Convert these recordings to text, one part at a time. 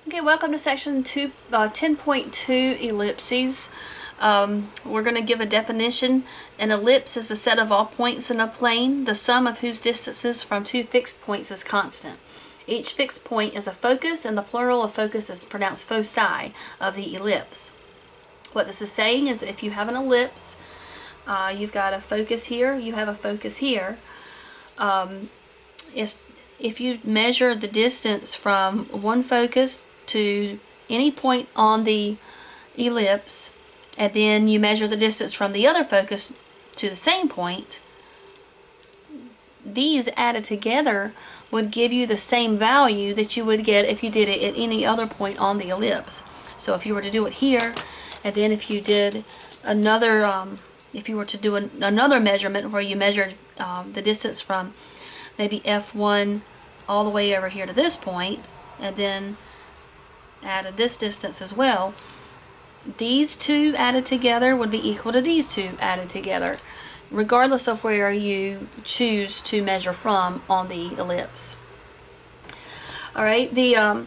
Okay, welcome to section 10.2 ellipses. We're going to give a definition. An ellipse is the set of all points in a plane, the sum of whose distances from two fixed points is constant. Each fixed point is a focus, and the plural of focus is pronounced foci of the ellipse. What this is saying is that if you have an ellipse, you've got a focus here, you have a focus here. If you measure the distance from one focus to any point on the ellipse, and then you measure the distance from the other focus to the same point, these added together would give you the same value that you would get if you did it at any other point on the ellipse. So if you were to do it here, and then if you did another, if you were to do another measurement where you measured the distance from maybe F1 all the way over here to this point, and then added this distance as well, these two added together would be equal to these two added together, regardless of where you choose to measure from on the ellipse. Alright, the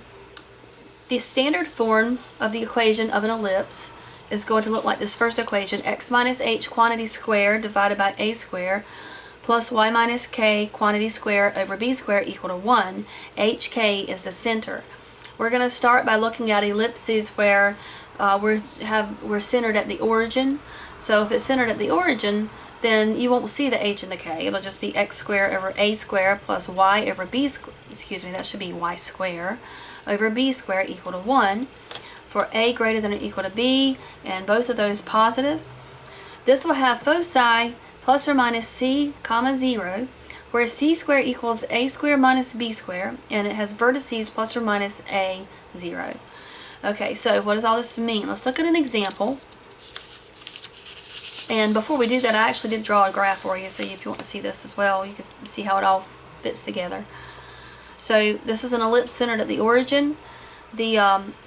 standard form of the equation of an ellipse is going to look like this first equation: x minus h quantity squared divided by a squared plus y minus k quantity squared over b squared equal to 1. hk is the center. We're going to start by looking at ellipses where we're centered at the origin. So if it's centered at the origin, then you won't see the h and the k. It'll just be x squared over a squared plus y over b squared, that should be y squared over b squared equal to 1. For a greater than or equal to b, and both of those positive, this will have foci plus or minus c comma 0, where c squared equals a squared minus b squared, and it has vertices plus or minus a 0. Okay, so what does all this mean? Let's look at an example. And before we do that, I actually did draw a graph for you, so if you want to see this as well, you can see how it all fits together. So this is an ellipse centered at the origin. The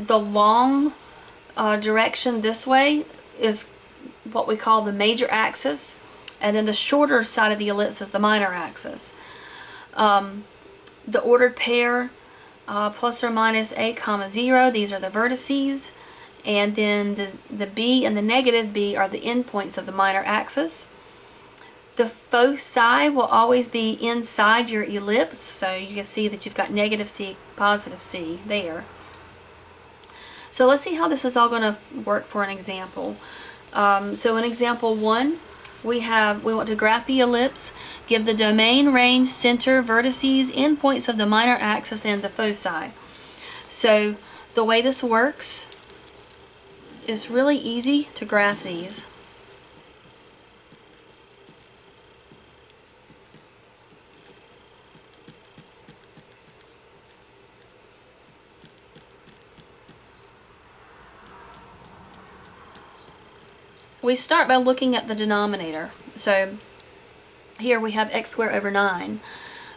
long direction this way is what we call the major axis, and then the shorter side of the ellipse is the minor axis. The ordered pair plus or minus a comma 0, these are the vertices, and then the b and the negative b are the endpoints of the minor axis. The foci will always be inside your ellipse, so you can see that you've got negative c, positive c there. So let's see how this is all going to work for an example. So in example 1, we want to graph the ellipse, give the domain, range, center, vertices, endpoints of the minor axis, and the foci. So the way this works is really easy to graph these. We start by looking at the denominator. So here we have x squared over 9.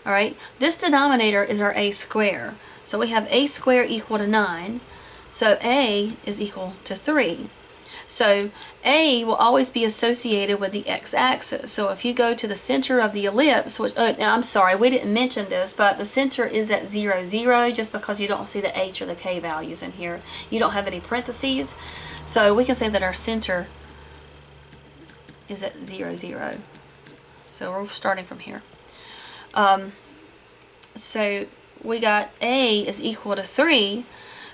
Alright, this denominator is our a squared. So we have a squared equal to 9. So a is equal to 3. So a will always be associated with the x-axis. So if you go to the center of the ellipse, which, I'm sorry, we didn't mention this, but the center is at 0, 0, just because you don't see the h or the k values in here. You don't have any parentheses. So we can say that our center is at 0, 0. So we're starting from here. So we got a is equal to 3,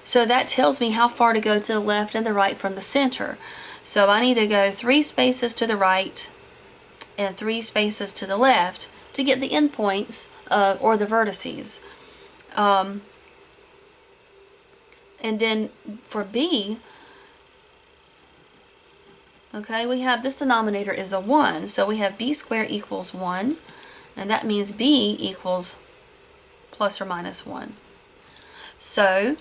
so that tells me how far to go to the left and the right from the center. So I need to go 3 spaces to the right and 3 spaces to the left to get the endpoints or the vertices. And then for b, okay, we have this denominator is a 1, so we have b squared equals 1, and that means b equals plus or minus 1. So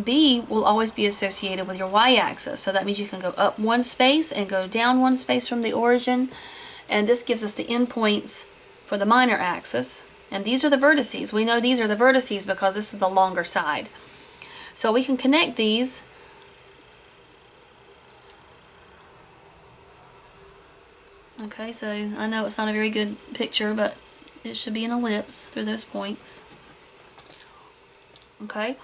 b will always be associated with your y-axis, so that means you can go up 1 space and go down 1 space from the origin, and this gives us the endpoints for the minor axis, and these are the vertices. We know these are the vertices because this is the longer side. So we can connect these. Okay, so I know it's not a very good picture, but it should be an ellipse through those points. Okay,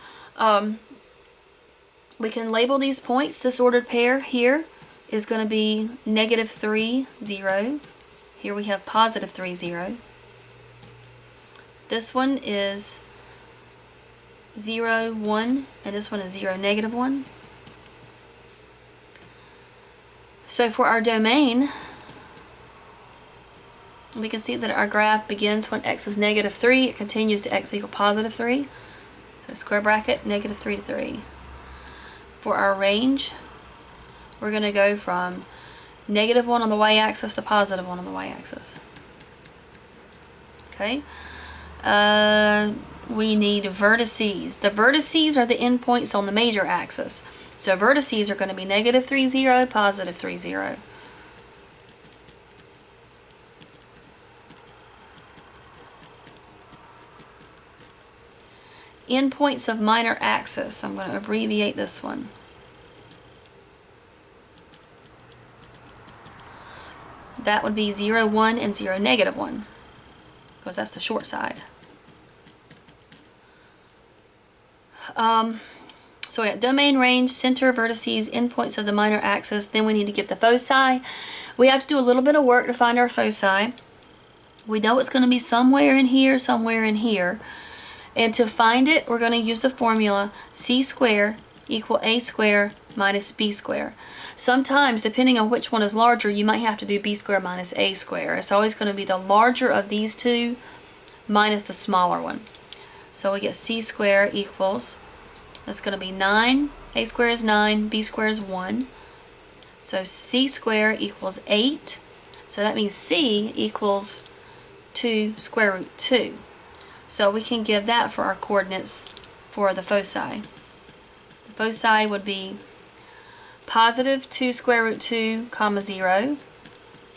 we can label these points. This ordered pair here is going to be -3, 0. Here we have +3, 0. This one is 0, 1, and this one is 0, -1. So for our domain, we can see that our graph begins when x is -3. It continues to x equal +3. So square bracket, -3 to 3. For our range, we're going to go from -1 on the y-axis to +1 on the y-axis. Okay. We need vertices. The vertices are the endpoints on the major axis. So vertices are going to be -3, 0, +3, 0. Endpoints of minor axis. I'm going to abbreviate this one. That would be 0, 1, and 0, -1, because that's the short side. So we got domain, range, center, vertices, endpoints of the minor axis. Then we need to get the foci. We have to do a little bit of work to find our foci. We know it's going to be somewhere in here, somewhere in here. And to find it, we're going to use the formula c squared equal a squared minus b squared. Sometimes, depending on which one is larger, you might have to do b squared minus a squared. It's always going to be the larger of these two minus the smaller one. So we get c squared equals, that's going to be 9, a squared is 9, b squared is 1. So c squared equals 8. So that means c equals 2 square root 2. So we can give that for our coordinates for the foci. The foci would be +2 square root 2, comma 0,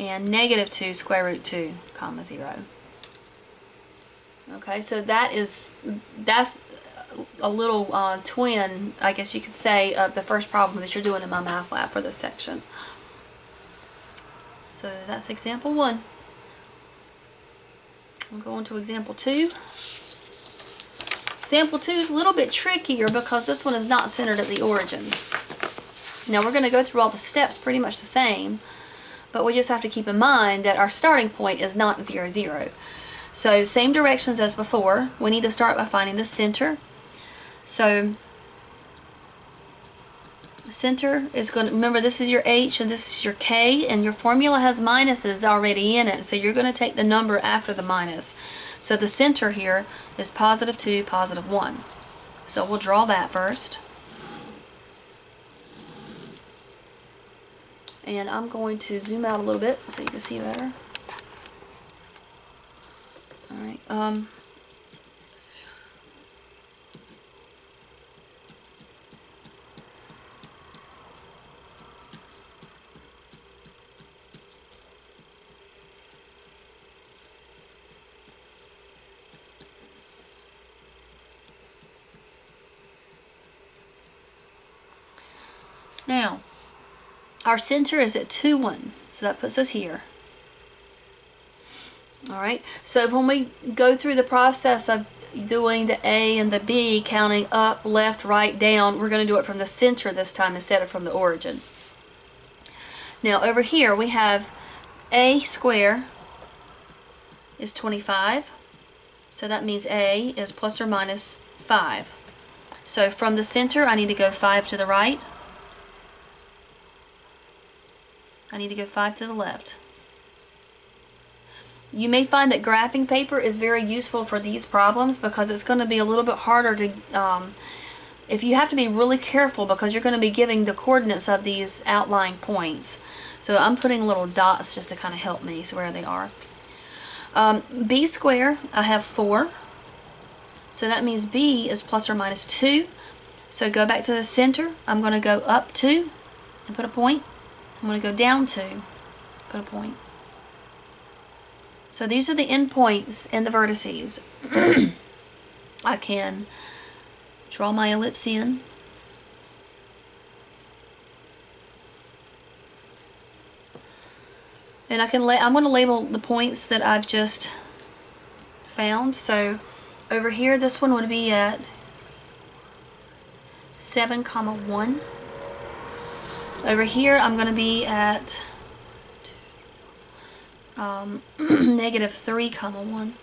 and -2 square root 2, comma 0. Okay, so that's a little twin, I guess you could say, of the first problem that you're doing in my math lab for this section. So that's example 1. We'll go on to example 2. Example 2 is a little bit trickier because this one is not centered at the origin. Now we're going to go through all the steps pretty much the same, but we just have to keep in mind that our starting point is not 0, 0. So same directions as before. We need to start by finding the center. So center is going to, remember, this is your H and this is your K, and your formula has minuses already in it, so you're going to take the number after the minus. So the center here is +2, +1. So we'll draw that first. And I'm going to zoom out a little bit so you can see better. Alright, now, our center is at 2, 1, so that puts us here. Alright, so when we go through the process of doing the A and the B, counting up, left, right, down, we're going to do it from the center this time instead of from the origin. Now over here we have A squared is 25, so that means A is plus or minus 5. So from the center I need to go 5 to the right. I need to go 5 to the left. You may find that graphing paper is very useful for these problems because it's going to be a little bit harder to, if you have to be really careful because you're going to be giving the coordinates of these outlying points. So I'm putting little dots just to kind of help me so where they are. B squared, I have 4. So that means B is plus or minus 2. So go back to the center. I'm going to go up 2 and put a point. I'm going to go down 2, put a point. So these are the endpoints and the vertices. I can draw my ellipse in. And I'm going to label the points that I've just found. So over here, this one would be at 7, comma 1. Over here I'm going to be at negative 3, comma 1.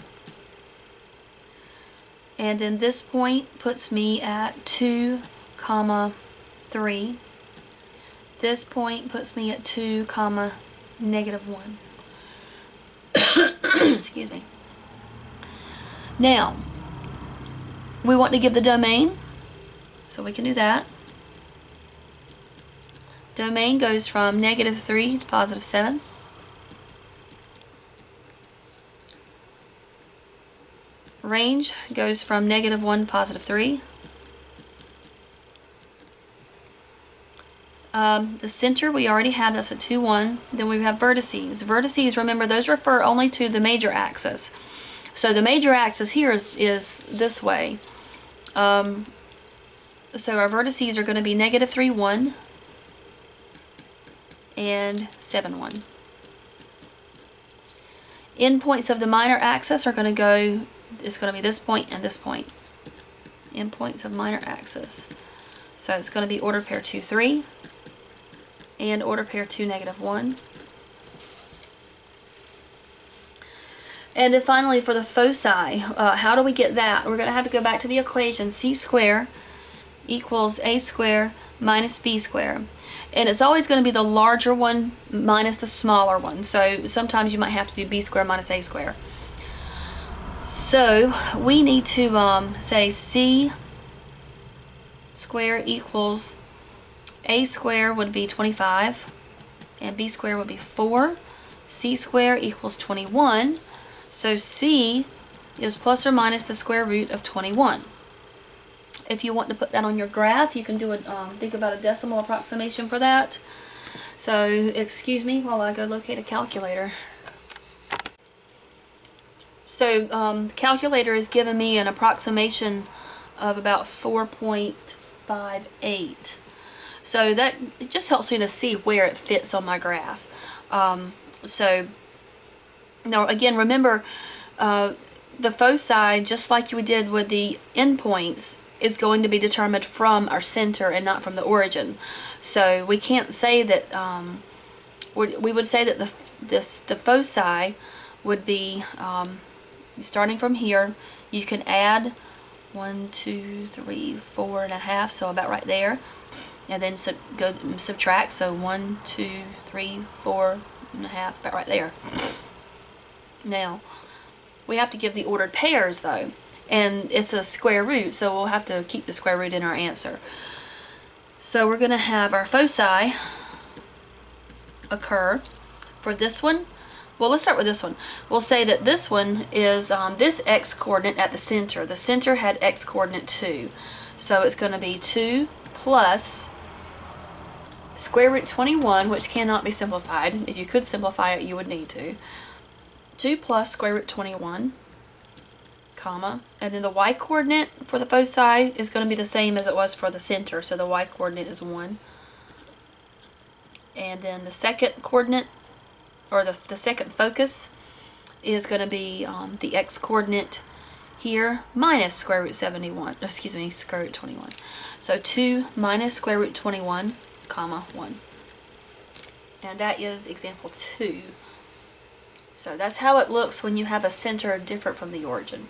And then this point puts me at 2, comma 3. This point puts me at 2, comma negative 1. Excuse me. Now, we want to give the domain, so we can do that. Domain goes from negative 3 to positive 7. Range goes from negative 1 to positive 3. The center we already have, that's a 2, 1. Then we have vertices. Vertices, remember, those refer only to the major axis. So the major axis here is this way. So our vertices are going to be negative 3, 1 and 7, 1. Endpoints of the minor axis are going to go, it's going to be this point and this point. Endpoints of minor axis. So it's going to be order pair 2, 3 and order pair 2, negative 1. And then finally for the foci, how do we get that? We're going to have to go back to the equation c squared equals a squared minus b squared. And it's always going to be the larger one minus the smaller one. So sometimes you might have to do b squared minus a squared. So we need to say c squared equals a squared would be 25 and b squared would be 4. C squared equals 21. So c is plus or minus the square root of 21. If you want to put that on your graph, you can do a think about a decimal approximation for that. So excuse me while I go locate a calculator. So the calculator has given me an approximation of about 4.58. So that it just helps me to see where it fits on my graph. So now again, remember the foci, just like we did with the endpoints, is going to be determined from our center and not from the origin. So we can't say that we would say that the foci would be starting from here. You can add 1, 2, 3, 4 and a half, so about right there, and then go subtract. So 1, 2, 3, 4 and a half, about right there. Now we have to give the ordered pairs though, and it's a square root, so we'll have to keep the square root in our answer. So we're going to have our foci occur for this one. Well, let's start with this one. We'll say that this one is this x coordinate at the center. The center had x coordinate 2. So it's going to be 2 plus square root 21, which cannot be simplified. If you could simplify it, you would need to. 2 plus square root 21, comma, and then the y coordinate for the foci is going to be the same as it was for the center, so the y coordinate is 1. And then the second coordinate, or the second focus, is going to be the x coordinate here minus square root 71, excuse me, square root 21. So 2 minus square root 21, comma 1. And that is example 2. So that's how it looks when you have a center different from the origin.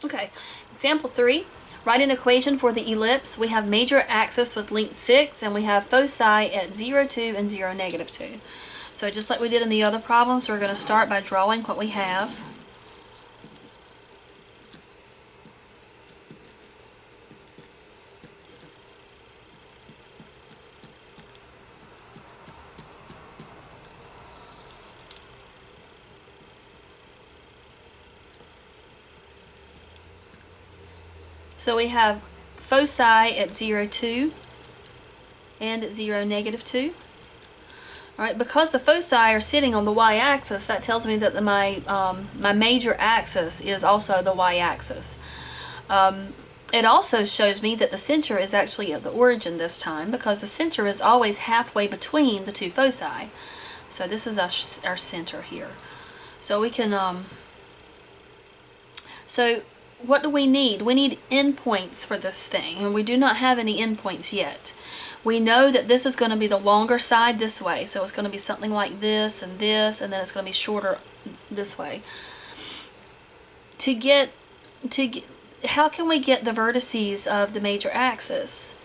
Okay, example 3. Write an equation for the ellipse. We have major axis with length 6, and we have foci at 0, 2, and 0, negative 2. So just like we did in the other problems, we're going to start by drawing what we have. So we have foci at 0, 2 and at 0, negative 2. Alright, because the foci are sitting on the y-axis, that tells me that my major axis is also the y-axis. It also shows me that the center is actually at the origin this time, because the center is always halfway between the two foci. So this is our center here. So we can So what do we need? We need endpoints for this thing, and we do not have any endpoints yet. We know that this is going to be the longer side this way, so it's going to be something like this, and then it's going to be shorter this way. How can we get the vertices of the major axis?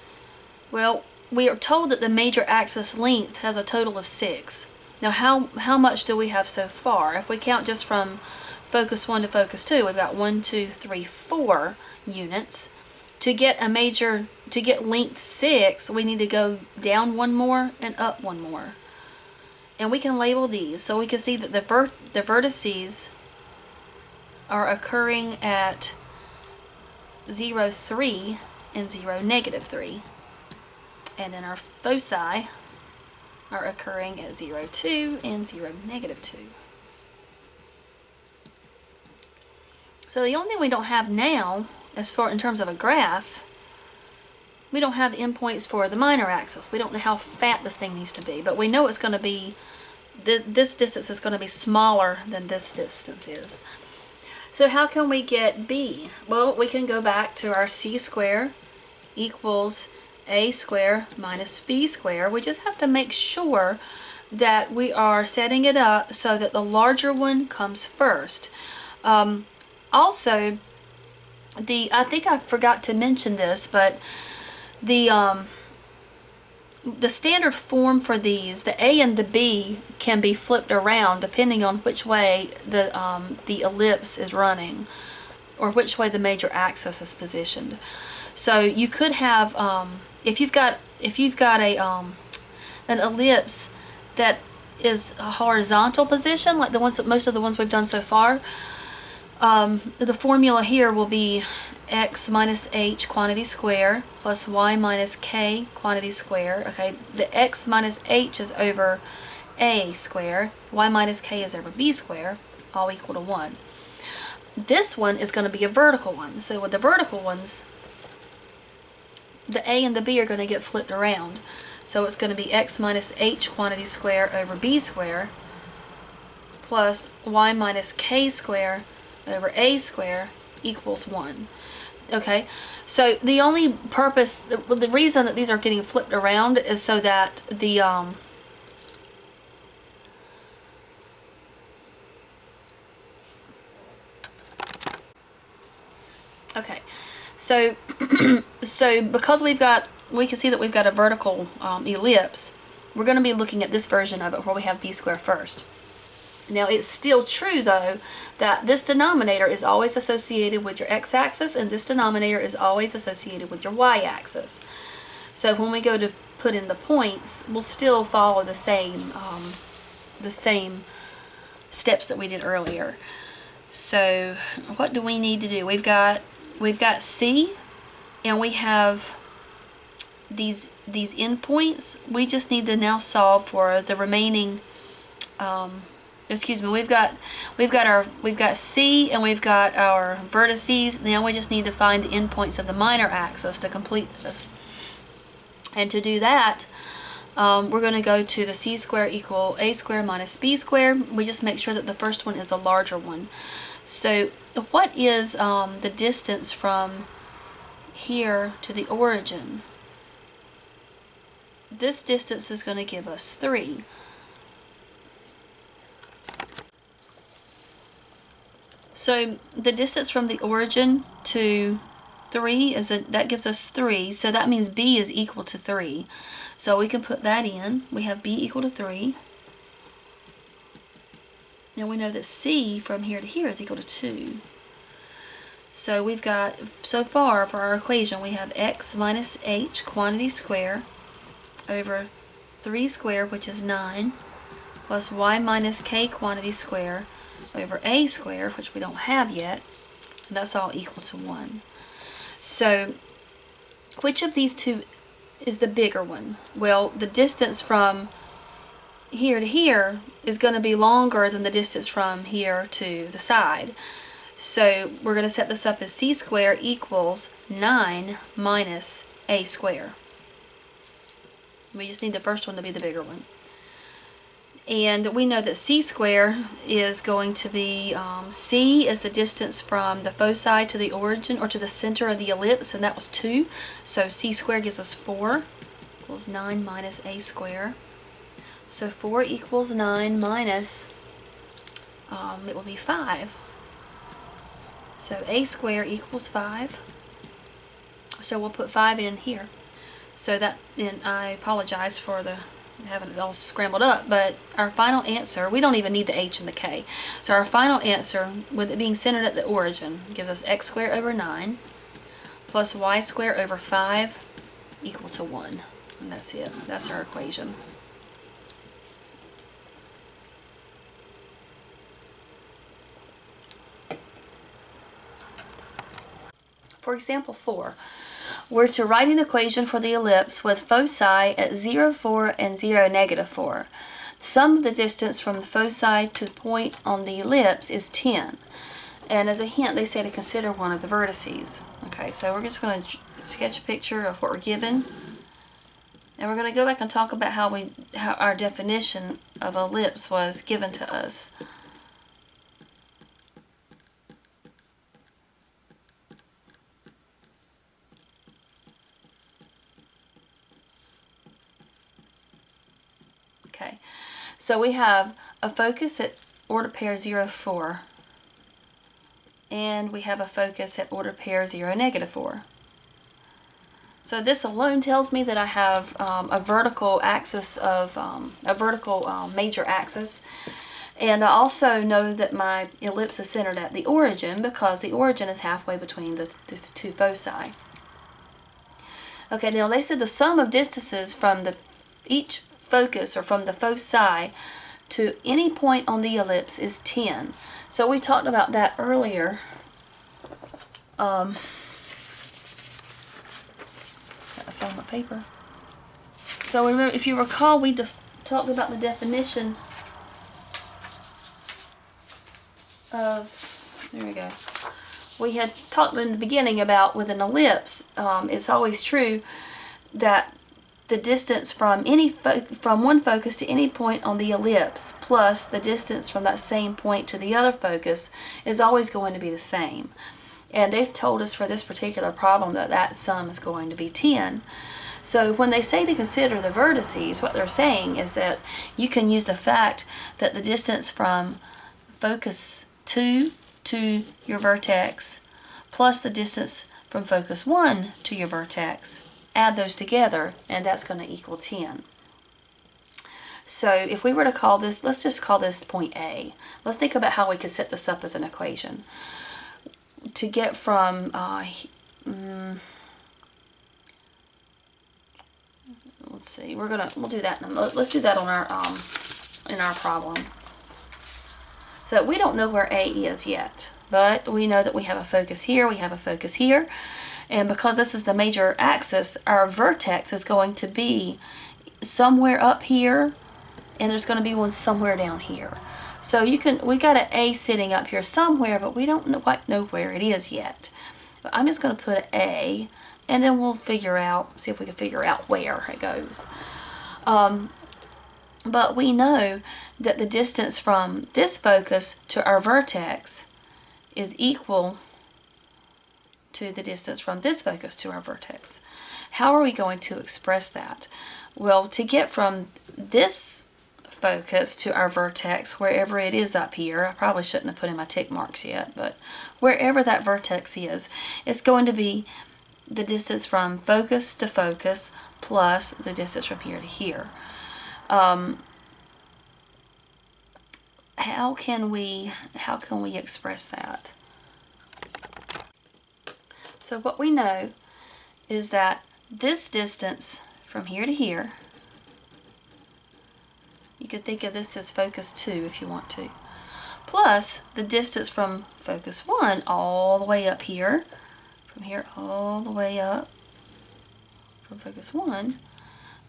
Well, we are told that the major axis length has a total of 6. Now how much do we have so far? If we count just from focus 1 to focus 2, we've got 1, 2, 3, 4 units. To get length 6, we need to go down one more and up one more. And we can label these so we can see that the vertices are occurring at 0, 3 and 0, negative 3. And then our foci are occurring at 0, 2 and 0, negative 2. So the only thing we don't have now, in terms of a graph, we don't have endpoints for the minor axis. We don't know how fat this thing needs to be, but we know it's going to be, this distance is going to be smaller than this distance is. So how can we get b? Well, we can go back to our c squared equals a squared minus b squared. We just have to make sure that we are setting it up so that the larger one comes first. Also, I think I forgot to mention this, but the standard form for these, the a and the b, can be flipped around depending on which way the ellipse is running, or which way the major axis is positioned. So you could have, if you've got an ellipse that is a horizontal position, like most of the ones we've done so far, the formula here will be x minus h quantity square plus y minus k quantity square. Okay, the x minus h is over a square, y minus k is over b square, all equal to 1. This one is going to be a vertical one. So with the vertical ones, the a and the b are going to get flipped around. So it's going to be x minus h quantity square over b square plus y minus k square over a square equals 1. Okay, so the only purpose, the reason that these are getting flipped around is so that the okay, so so because we can see that we've got a vertical ellipse, we're going to be looking at this version of it where we have b squared first. Now it's still true though that this denominator is always associated with your x-axis and this denominator is always associated with your y-axis. So when we go to put in the points, we'll still follow the same steps that we did earlier. So what do we need to do? We've got C, and we have these endpoints. We just need to now solve for the remaining. Excuse me. We've got C and we've got our vertices. Now we just need to find the endpoints of the minor axis to complete this. And to do that, we're going to go to the c squared equal a squared minus b squared. We just make sure that the first one is the larger one. So what is the distance from here to the origin? This distance is going to give us 3. So the distance from the origin to 3 that gives us 3. So that means b is equal to 3. So we can put that in. We have b equal to 3. Now we know that c from here to here is equal to 2. So we've got, so far for our equation, we have x minus h quantity square over 3 squared, which is 9, plus y minus k quantity square over a squared, which we don't have yet, and that's all equal to 1. So which of these two is the bigger one? Well, the distance from here to here is going to be longer than the distance from here to the side. So we're going to set this up as c squared equals 9 minus a squared. We just need the first one to be the bigger one. And we know that c squared is going to be, c is the distance from the foci to the origin, or to the center of the ellipse, and that was 2. So c squared gives us 4 equals 9 minus a squared. So 4 equals 9 minus, it will be 5. So a squared equals 5. So we'll put 5 in here. So that, and I apologize for the having it all scrambled up, but our final answer, we don't even need the h and the k. So our final answer, with it being centered at the origin, gives us x squared over 9 plus y squared over 5 equal to 1. And that's it. That's our equation. For example 4, we're to write an equation for the ellipse with foci at 0, 4, and 0, negative 4. Sum of the distance from the foci to the point on the ellipse is 10. And as a hint, they say to consider one of the vertices. Okay, so we're just going to sketch a picture of what we're given. And we're going to go back and talk about how our definition of ellipse was given to us. Okay, so we have a focus at order pair 0, 4, and we have a focus at order pair 0, negative 4. So this alone tells me that I have a vertical axis of, major axis, and I also know that my ellipse is centered at the origin because the origin is halfway between the two foci. Okay, now they said the sum of distances from each focus, or from the foci to any point on the ellipse, is 10. So we talked about that earlier. Gotta find my paper. So remember, if you recall, we talked about the definition of, there we go. We had talked in the beginning about, with an ellipse, it's always true that the distance from one focus to any point on the ellipse plus the distance from that same point to the other focus is always going to be the same. And they've told us for this particular problem that that sum is going to be 10. So when they say to consider the vertices, what they're saying is that you can use the fact that the distance from focus 2 to your vertex plus the distance from focus 1 to your vertex, add those together, and that's going to equal 10. So if we were to call this, let's just call this point A. Let's think about how we could set this up as an equation. To get from, let's see, we'll do that. Let's do that on our, in our problem. So we don't know where A is yet, but we know that we have a focus here, we have a focus here. And because this is the major axis, our vertex is going to be somewhere up here, and there's going to be one somewhere down here. So we got an A sitting up here somewhere, but we don't quite know where it is yet. But I'm just going to put an A, and then we'll see if we can figure out where it goes. But we know that the distance from this focus to our vertex is equal to the distance from this focus to our vertex. How are we going to express that? Well, to get from this focus to our vertex, wherever it is up here, I probably shouldn't have put in my tick marks yet, but wherever that vertex is, it's going to be the distance from focus to focus plus the distance from here to here. How can we express that? So what we know is that this distance from here to here, you could think of this as focus 2 if you want to, plus the distance from focus 1 all the way up here, from here all the way up from focus 1,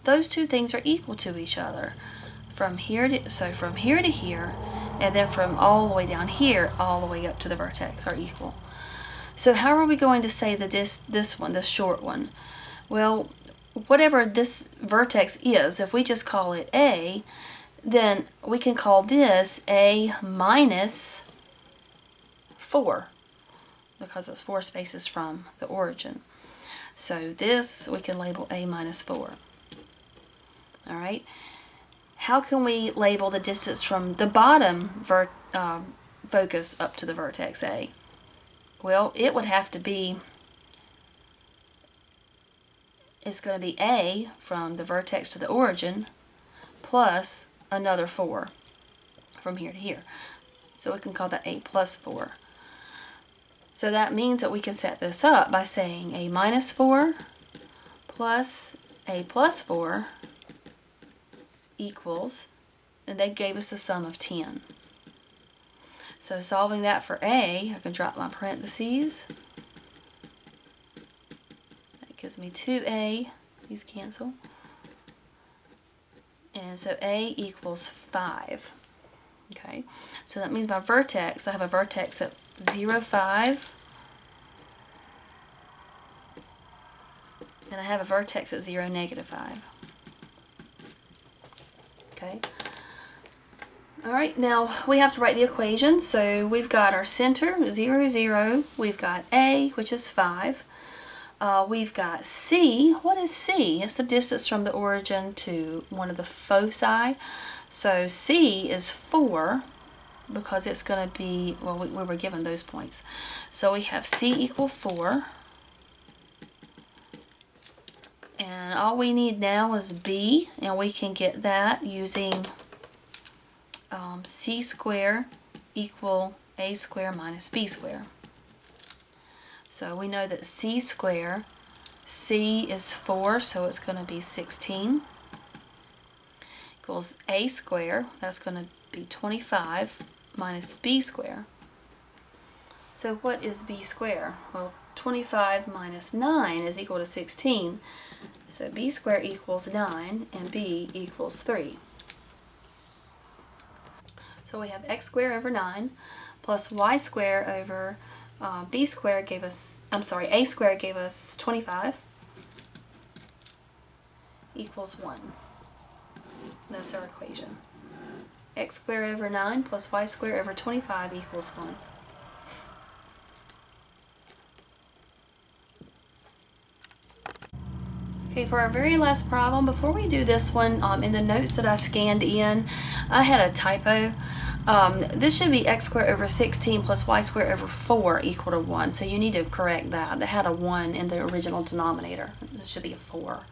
those two things are equal to each other. From here to here, and then from all the way down here all the way up to the vertex are equal. So how are we going to say that this short one? Well, whatever this vertex is, if we just call it A, then we can call this a minus 4 because it's 4 spaces from the origin. So this we can label a minus 4. All right. How can we label the distance from the bottom focus up to the vertex A? Well, it would have to be, it's going to be A from the vertex to the origin plus another 4 from here to here. So we can call that A plus 4. So that means that we can set this up by saying A minus 4 plus A plus 4 equals, and they gave us the sum of 10. So solving that for A, I can drop my parentheses. That gives me 2A. These cancel. And so A equals 5. Okay, so that means my vertex, I have a vertex at 0, 5. And I have a vertex at 0, negative 5. Okay. Alright, now we have to write the equation. So we've got our center, 0, 0. We've got A, which is 5. We've got C. What is C? It's the distance from the origin to one of the foci. So C is 4 because it's going to be, well, we were given those points. So we have C equal 4. And all we need now is B, and we can get that using C squared equal A squared minus B squared. So we know that C squared, C is 4, so it's going to be 16, equals A squared, that's going to be 25, minus B squared. So what is B squared? Well, 25 minus 9 is equal to 16. So B squared equals 9 and B equals 3. So we have x squared over 9 plus y squared over B squared gave us, A squared gave us 25 equals 1. That's our equation. X squared over 9 plus y squared over 25 equals 1. Okay, for our very last problem, before we do this one, in the notes that I scanned in, I had a typo. This should be x squared over 16 plus y squared over 4 equal to 1. So you need to correct that. They had a 1 in the original denominator. This should be a 4.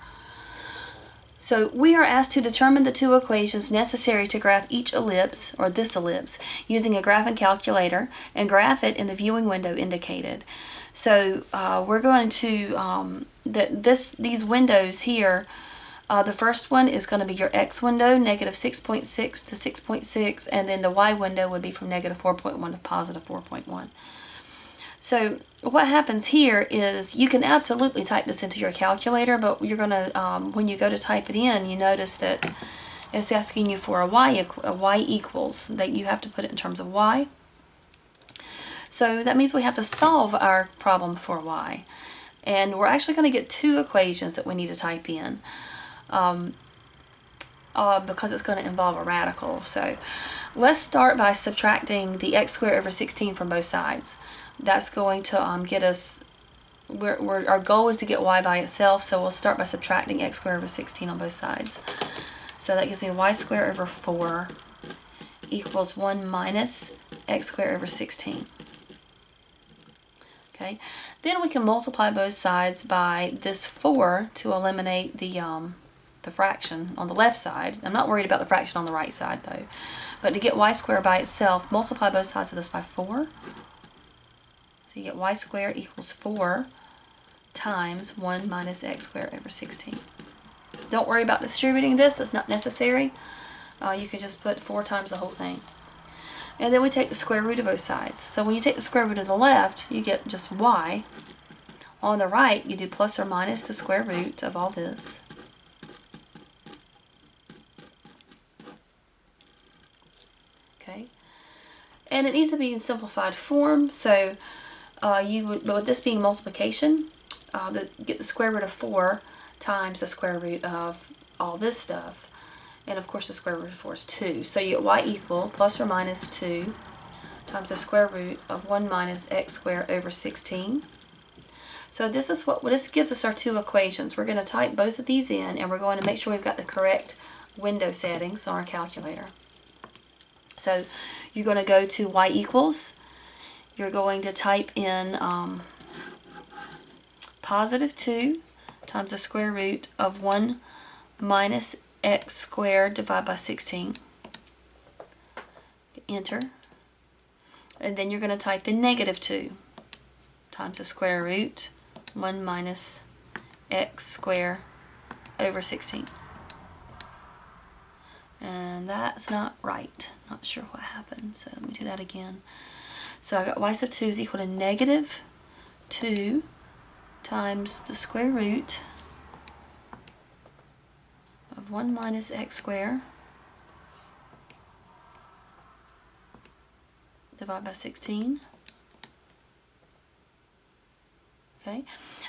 So we are asked to determine the two equations necessary to graph each ellipse, or this ellipse, using a graphing calculator and graph it in the viewing window indicated. So we're going to, these windows here, the first one is going to be your x window, negative 6.6 to 6.6, and then the y window would be from negative 4.1 to positive 4.1. So what happens here is you can absolutely type this into your calculator, but you're going to, when you go to type it in, you notice that it's asking you for a y equals, that you have to put it in terms of y. So that means we have to solve our problem for y. And we're actually going to get two equations that we need to type in because it's going to involve a radical. So let's start by subtracting the x squared over 16 from both sides. That's going to get us, our goal is to get y by itself, so we'll start by subtracting x squared over 16 on both sides. So that gives me y squared over 4 equals 1 minus x squared over 16. Okay, then we can multiply both sides by this 4 to eliminate the fraction on the left side. I'm not worried about the fraction on the right side though. But to get y squared by itself, multiply both sides of this by 4. So you get y squared equals 4 times 1 minus x squared over 16. Don't worry about distributing this, it's not necessary. You can just put 4 times the whole thing. And then we take the square root of both sides. So when you take the square root of the left, you get just y. On the right, you do plus or minus the square root of all this. Okay. And it needs to be in simplified form, so but with this being multiplication, get the square root of 4 times the square root of all this stuff. And of course the square root of 4 is 2. So you get y equal plus or minus 2 times the square root of 1 minus x squared over 16. So this gives us our two equations. We're going to type both of these in, and we're going to make sure we've got the correct window settings on our calculator. So you're going to go to y equals. You're going to type in positive 2 times the square root of 1 minus x squared divided by 16. Enter. And then you're going to type in negative 2 times the square root 1 minus x squared over 16. And that's not right. Not sure what happened. So let me do that again. So I got y sub 2 is equal to negative 2 times the square root of 1 minus x squared divided by 16. Okay.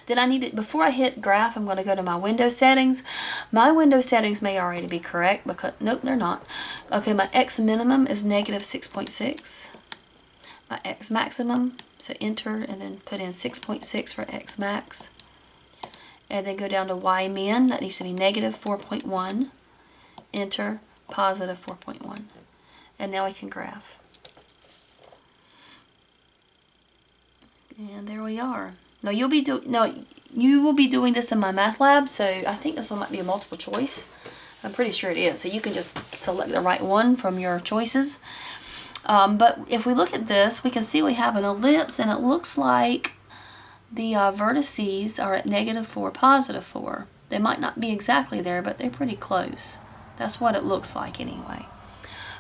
Then I need it, before I hit graph, I'm going to go to my window settings. My window settings may already be correct, because, nope, they're not. Okay, my x minimum is negative 6.6. My x maximum, so enter and then put in 6.6 for x max. And then go down to y min, that needs to be negative 4.1. Enter, positive 4.1. And now we can graph. And there we are. Now you will be doing this in my math lab, so I think this one might be a multiple choice. I'm pretty sure it is. So you can just select the right one from your choices. But if we look at this, we can see we have an ellipse, and it looks like the vertices are at negative 4, positive 4. They might not be exactly there, but they're pretty close. That's what it looks like anyway.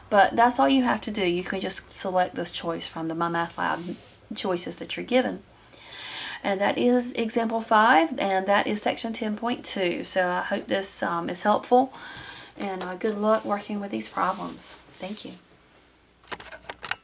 But that's all you have to do. You can just select this choice from the My Math Lab choices that you're given. And that is example 5, and that is section 10.2. So I hope this is helpful, and good luck working with these problems. Thank you.